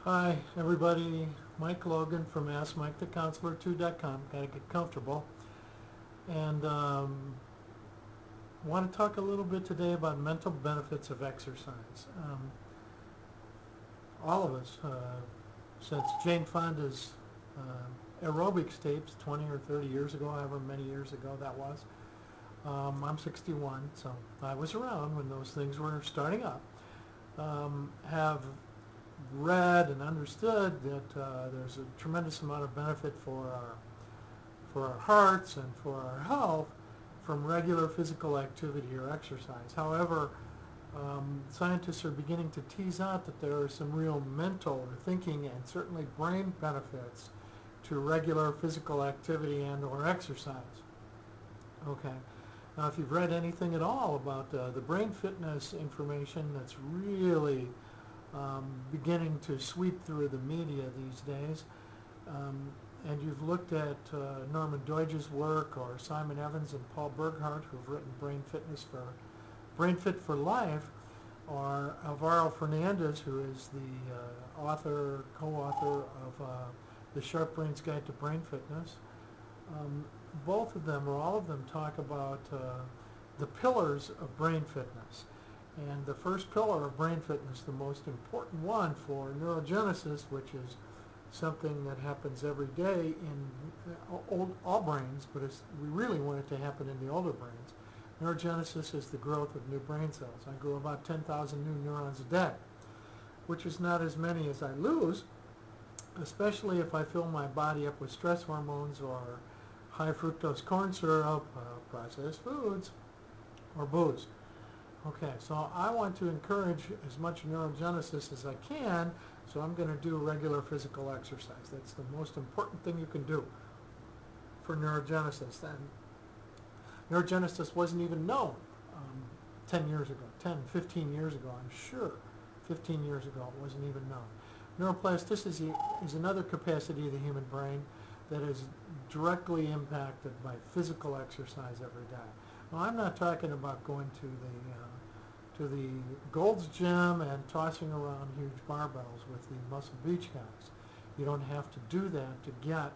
Hi, everybody. Mike Logan from AskMikeTheCounselor2.com. Got to get comfortable. And want to talk a little bit today about mental benefits of exercise. All of us, since Jane Fonda's aerobics tapes 20 or 30 years ago, however many years ago that was, I'm 61, so I was around when those things were starting up, have read and understood that there's a tremendous amount of benefit for our hearts and for our health from regular physical activity or exercise. However, scientists are beginning to tease out that there are some real mental or thinking and certainly brain benefits to regular physical activity and or exercise. Okay. Now, if you've read anything at all about the brain fitness information that's really beginning to sweep through the media these days, and you've looked at Norman Doidge's work or Simon Evans and Paul Berghardt, who've written Brain Fit for Life, or Alvaro Fernandez, who is the co-author of The Sharp Brain's Guide to Brain Fitness, both of them or all of them talk about the pillars of brain fitness. And the first pillar of brain fitness, the most important one for neurogenesis, which is something that happens every day in all brains, but we really want it to happen in the older brains. Neurogenesis is the growth of new brain cells. I grow about 10,000 new neurons a day, which is not as many as I lose, especially if I fill my body up with stress hormones or high fructose corn syrup, processed foods, or booze. Okay, so I want to encourage as much neurogenesis as I can, so I'm going to do regular physical exercise. That's the most important thing you can do for neurogenesis. And neurogenesis wasn't even known 10 years ago, 10, 15 years ago, I'm sure. 15 years ago, it wasn't even known. Neuroplasticity is another capacity of the human brain that is directly impacted by physical exercise every day. Well, I'm not talking about going to the Gold's Gym and tossing around huge barbells with the Muscle Beach guys. You don't have to do that to get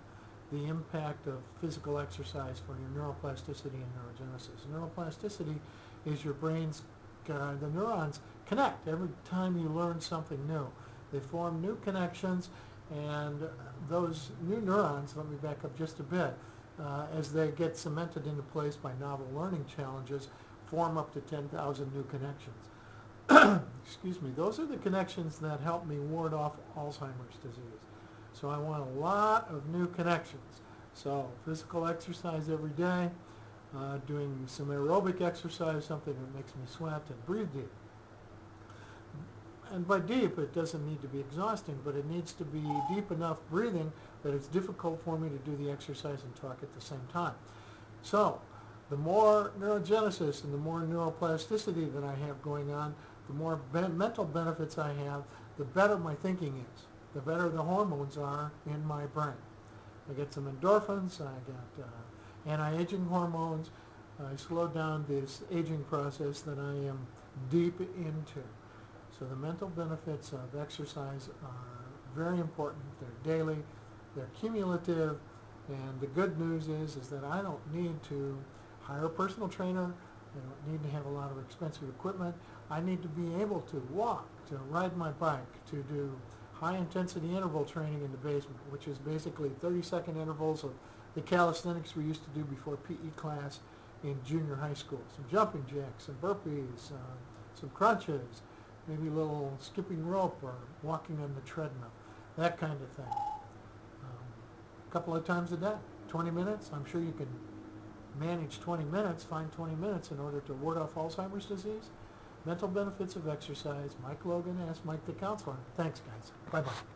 the impact of physical exercise for your neuroplasticity and neurogenesis. Neuroplasticity is your brain's, the neurons connect every time you learn something new. They form new connections, and those new neurons, let me back up just a bit, as they get cemented into place by novel learning challenges, form up to 10,000 new connections. Excuse me. Those are the connections that help me ward off Alzheimer's disease. So I want a lot of new connections. So physical exercise every day, doing some aerobic exercise, something that makes me sweat, and breathe deep. And by deep, it doesn't need to be exhausting, but it needs to be deep enough breathing that it's difficult for me to do the exercise and talk at the same time. So the more neurogenesis and the more neuroplasticity that I have going on, the more mental benefits I have, the better my thinking is, the better the hormones are in my brain. I get some endorphins, I get anti-aging hormones, I slow down this aging process that I am deep into. So the mental benefits of exercise are very important. They're daily, they're cumulative, and the good news is that I don't need to hire a personal trainer. I don't need to have a lot of expensive equipment. I need to be able to walk, to ride my bike, to do high-intensity interval training in the basement, which is basically 30-second intervals of the calisthenics we used to do before PE class in junior high school. Some jumping jacks, some burpees, some crunches, maybe a little skipping rope or walking on the treadmill, that kind of thing. A couple of times a day, 20 minutes. I'm sure you can manage 20 minutes, find 20 minutes in order to ward off Alzheimer's disease. Mental benefits of exercise. Mike Logan, Ask Mike the Counselor. Thanks, guys. Bye-bye.